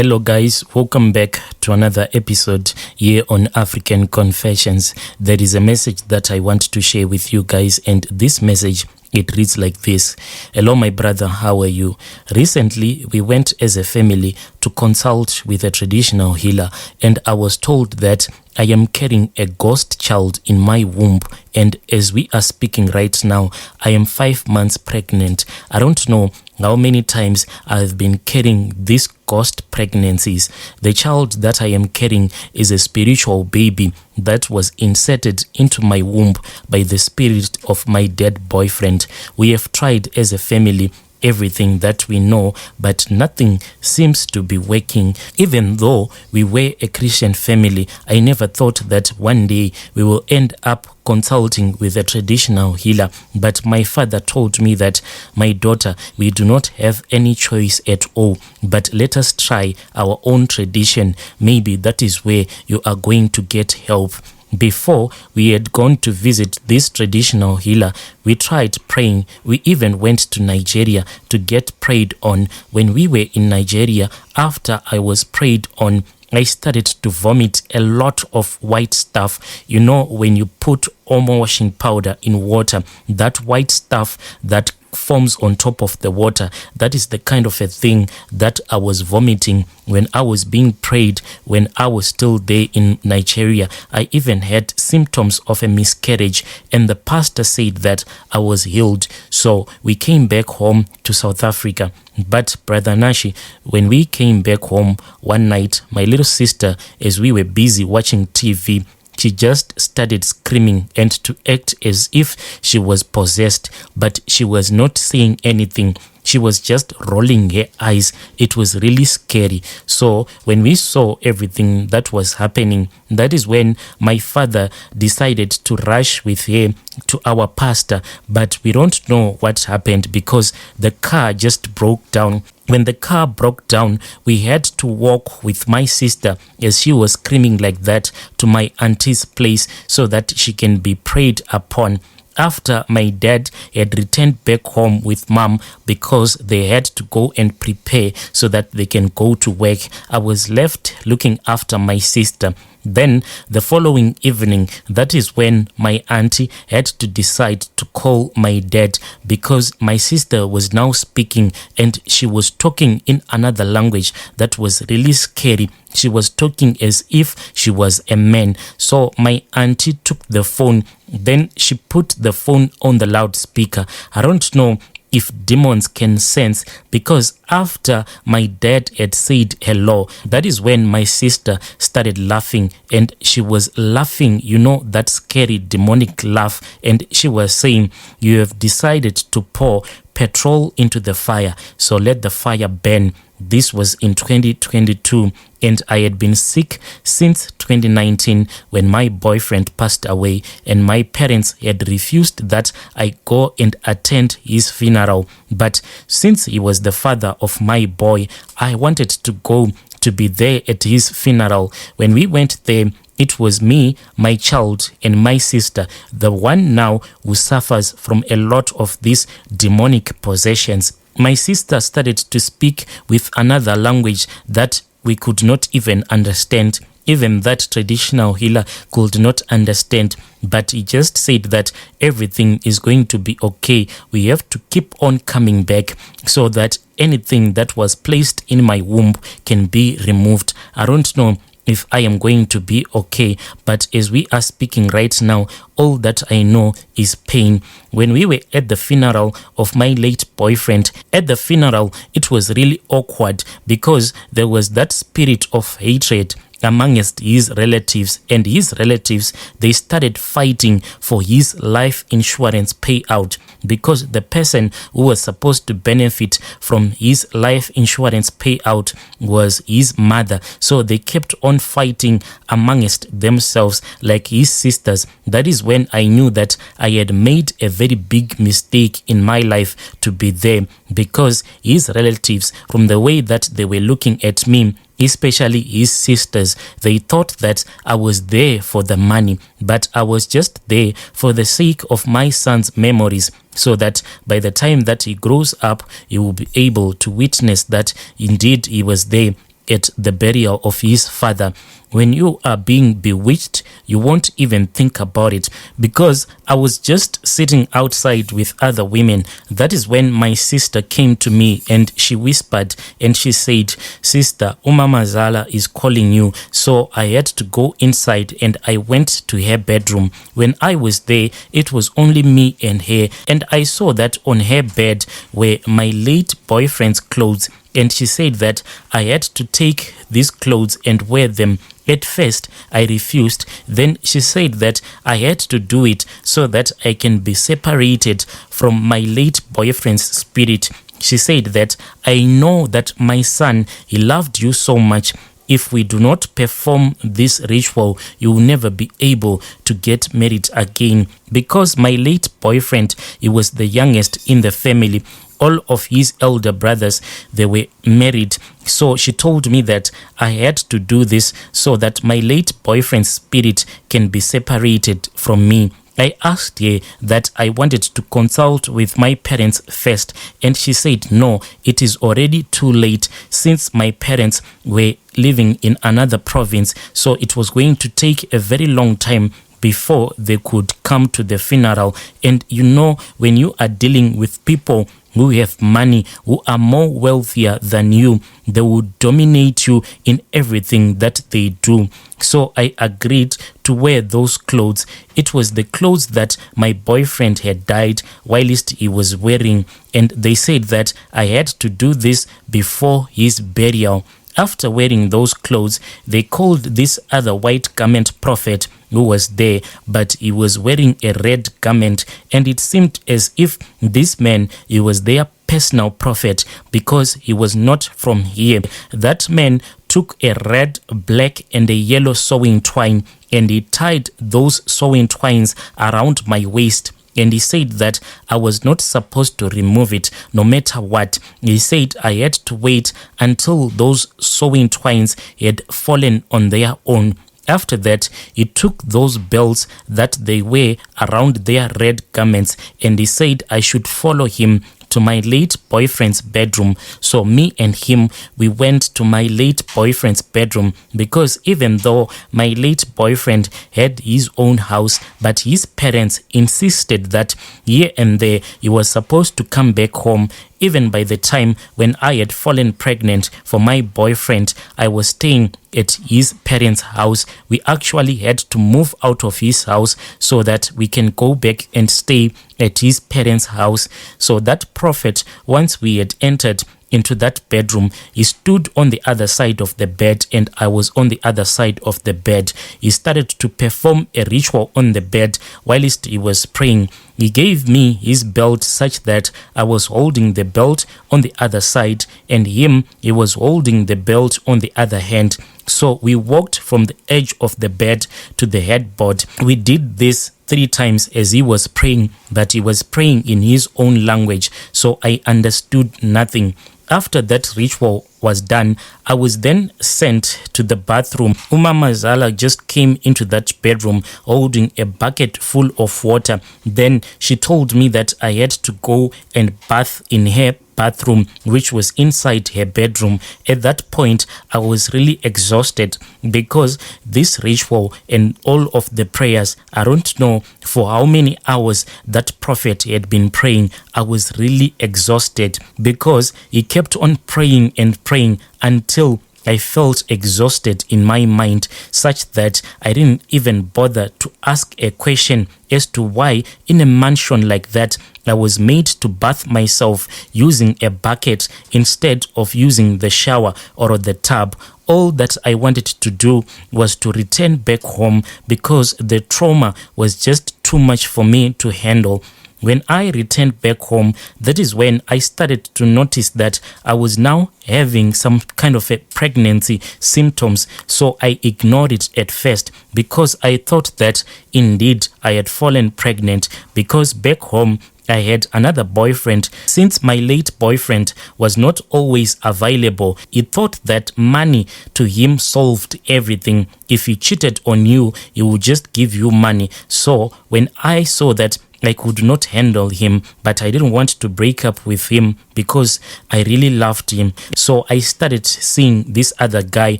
Hello guys, welcome back to another episode here on African Confessions. There is a message that I want to share with you guys, and this message, it reads like this. Hello my brother, how are you? Recently we went as a family to consult with a traditional healer, and I was told that I am carrying a ghost child in my womb, and as we are speaking right now, I am 5 months pregnant. I don't know how many times I've been carrying these ghost pregnancies. The child that I am carrying is a spiritual baby that was inserted into my womb by the spirit of my dead boyfriend. We have tried as a family everything that we know, but nothing seems to be working. Even though we were a Christian family, I never thought that one day we will end up consulting with a traditional healer. But my father told me that, my daughter, we do not have any choice at all, but let us try our own tradition. Maybe that is where you are going to get help. Before we had gone to visit this traditional healer, we tried praying. We even went to Nigeria to get prayed on. When we were in Nigeria, after I was prayed on, I started to vomit a lot of white stuff. You know, when you put Omo washing powder in water, that white stuff that forms on top of the water, that is the kind of a thing that I was vomiting when I was being prayed, when I was still there in Nigeria. I even had symptoms of a miscarriage, and the pastor said that I was healed. So we came back home to South Africa. But Brother Nashi, when we came back home one night, my little sister, as we were busy watching TV, she just started screaming and to act as if she was possessed, but she was not saying anything. She was just rolling her eyes. It was really scary. So when we saw everything that was happening, that is when my father decided to rush with her to our pastor. But we don't know what happened because the car just broke down. When the car broke down, we had to walk with my sister, as she was screaming like that, to my auntie's place so that she can be prayed upon. After my dad had returned back home with mom because they had to go and prepare so that they can go to work, I was left looking after my sister. Then the following evening, that is when my auntie had to decide to call my dad because my sister was now speaking and she was talking in another language that was really scary. She was talking as if she was a man. So my auntie took the phone, then she put the phone on the loudspeaker. I don't know if demons can sense, because after my dad had said hello, that is when my sister started laughing, and she was laughing, you know, that scary demonic laugh, and she was saying, "You have decided to pour petrol into the fire, so let the fire burn." This was in 2022, and I had been sick since 2019 when my boyfriend passed away, and my parents had refused that I go and attend his funeral. But since he was the father of my boy, I wanted to go to be there at his funeral. When we went there, it was me, my child, and my sister, the one now who suffers from a lot of these demonic possessions. My sister started to speak with another language that we could not even understand. Even that traditional healer could not understand, but he just said that everything is going to be okay. We have to keep on coming back so that anything that was placed in my womb can be removed. I don't know if I am going to be okay, but as we are speaking right now, all that I know is pain. When we were at the funeral of my late boyfriend, at the funeral, it was really awkward because there was that spirit of hatred amongst his relatives, and his relatives, they started fighting for his life insurance payout because the person who was supposed to benefit from his life insurance payout was his mother. So they kept on fighting amongst themselves like his sisters. That is when I knew that I had made a very big mistake in my life to be there, because his relatives, from the way that they were looking at me, especially his sisters, they thought that I was there for the money, but I was just there for the sake of my son's memories, so that by the time that he grows up, he will be able to witness that indeed he was there. at the burial of his father. When you are being bewitched, you won't even think about it, because I was just sitting outside with other women. That is when my sister came to me and she whispered and she said, "Sister, Umama Zala is calling you." So I had to go inside and I went to her bedroom. When I was there, it was only me and her, and I saw that on her bed were my late boyfriend's clothes, and she said that I had to take these clothes and wear them. At first, I refused. Then she said that I had to do it so that I can be separated from my late boyfriend's spirit. She said that I know that my son, he loved you so much. If we do not perform this ritual, you will never be able to get married again. Because my late boyfriend, he was the youngest in the family. All of his elder brothers, they were married. So she told me that I had to do this so that my late boyfriend's spirit can be separated from me. I asked her that I wanted to consult with my parents first, and she said no, it is already too late since my parents were living in another province, so it was going to take a very long time before they could come to the funeral. And you know, when you are dealing with people who have money, who are more wealthier than you, they will dominate you in everything that they do. So I agreed to wear those clothes. It was the clothes that my boyfriend had died whilst he was wearing, and they said that I had to do this before his burial. After wearing those clothes, they called this other white garment prophet who was there, but he was wearing a red garment, and it seemed as if this man, he was their personal prophet because he was not from here. That man took a red, black, and a yellow sewing twine, and he tied those sewing twines around my waist. And he said that I was not supposed to remove it no matter what. He said I had to wait until those sewing twines had fallen on their own. After that, he took those belts that they wear around their red garments, and he said I should follow him to my late boyfriend's bedroom. So me and him, we went to my late boyfriend's bedroom, because even though my late boyfriend had his own house, but his parents insisted that here and there he was supposed to come back home. Even by the time when I had fallen pregnant for my boyfriend, I was staying at his parents' house. We actually had to move out of his house so that we can go back and stay at his parents' house. So that prophet, once we had entered into that bedroom, he stood on the other side of the bed and I was on the other side of the bed. He started to perform a ritual on the bed whilst he was praying. He gave me his belt such that I was holding the belt on the other side, and he was holding the belt on the other hand. So we walked from the edge of the bed to the headboard. We did this 3 times as he was praying, but he was praying in his own language, so I understood nothing. After that ritual was done, I was then sent to the bathroom. Umama Zala just came into that bedroom holding a bucket full of water. Then she told me that I had to go and bath in her bathroom, which was inside her bedroom. At that point, I was really exhausted because this ritual and all of the prayers, I don't know for how many hours that prophet had been praying. I was really exhausted because he kept on praying and praying until I felt exhausted in my mind, such that I didn't even bother to ask a question as to why in a mansion like that I was made to bath myself using a bucket instead of using the shower or the tub. All that I wanted to do was to return back home because the trauma was just too much for me to handle. When I returned back home, that is when I started to notice that I was now having some kind of a pregnancy symptoms. So I ignored it at first because I thought that indeed I had fallen pregnant, because back home I had another boyfriend. Since my late boyfriend was not always available, he thought that money to him solved everything. If he cheated on you, he would just give you money. So when I saw that I could not handle him, but I didn't want to break up with him because I really loved him. So I started seeing this other guy,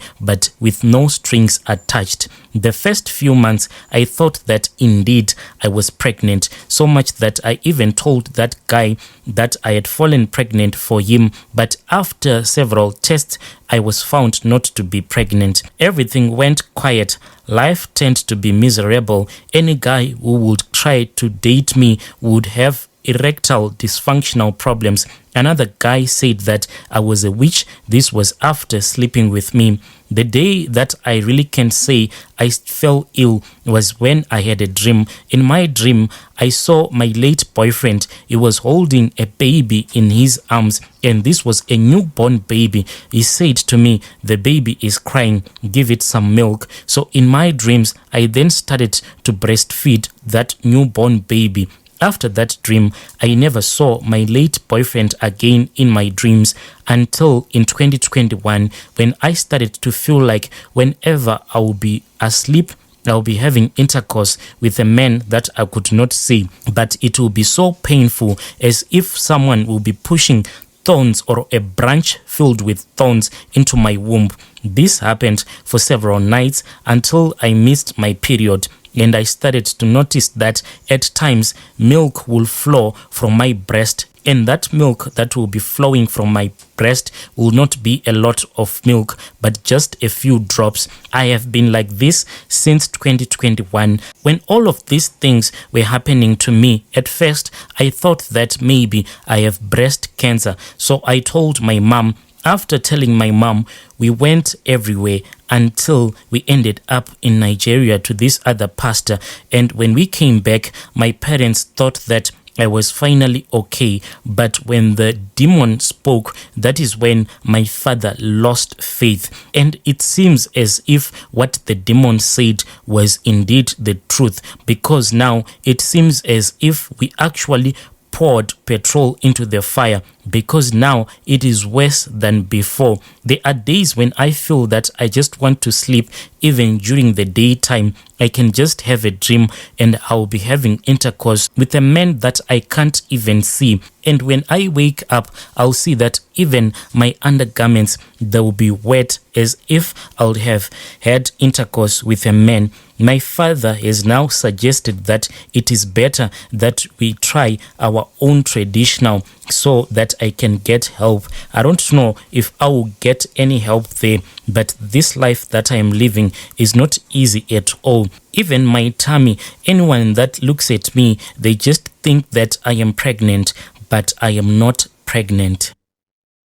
but with no strings attached. The first few months, I thought that indeed I was pregnant, so much that I even told that guy that I had fallen pregnant for him. But after several tests, I was found not to be pregnant. Everything went quiet. Life turned to be miserable. Any guy who would try to date me would have erectile dysfunctional problems. Another guy said that I was a witch. This was after sleeping with me. The day that I really can say I fell ill was when I had a dream. In my dream, I saw my late boyfriend. He was holding a baby in his arms, and this was a newborn baby. He said to me, "The baby is crying, give it some milk." So in my dreams, I then started to breastfeed that newborn baby. After that dream, I never saw my late boyfriend again in my dreams until in 2021, when I started to feel like whenever I will be asleep, I'll be having intercourse with a man that I could not see, but it will be so painful, as if someone will be pushing thorns or a branch filled with thorns into my womb. This happened for several nights until I missed my period. And I started to notice that at times milk will flow from my breast, and that milk that will be flowing from my breast will not be a lot of milk, but just a few drops. I have been like this since 2021. When all of these things were happening to me, at first I thought that maybe I have breast cancer. So I told my mom. After telling my mom, we went everywhere until we ended up in Nigeria to this other pastor. And when we came back, my parents thought that I was finally okay. But when the demon spoke, that is when my father lost faith. And it seems as if what the demon said was indeed the truth, because now it seems as if we actually poured petrol into the fire, because now it is worse than before. There are days when I feel that I just want to sleep. Even during the daytime, I can just have a dream and I'll be having intercourse with a man that I can't even see. And when I wake up, I'll see that even my undergarments, they will be wet, as if I'll have had intercourse with a man. My father has now suggested that it is better that we try our own traditional so that I can get help. I don't know if I will get any help there, but this life that I am living is not easy at all. Even my tummy, anyone that looks at me, they just think that I am pregnant, but I am not pregnant.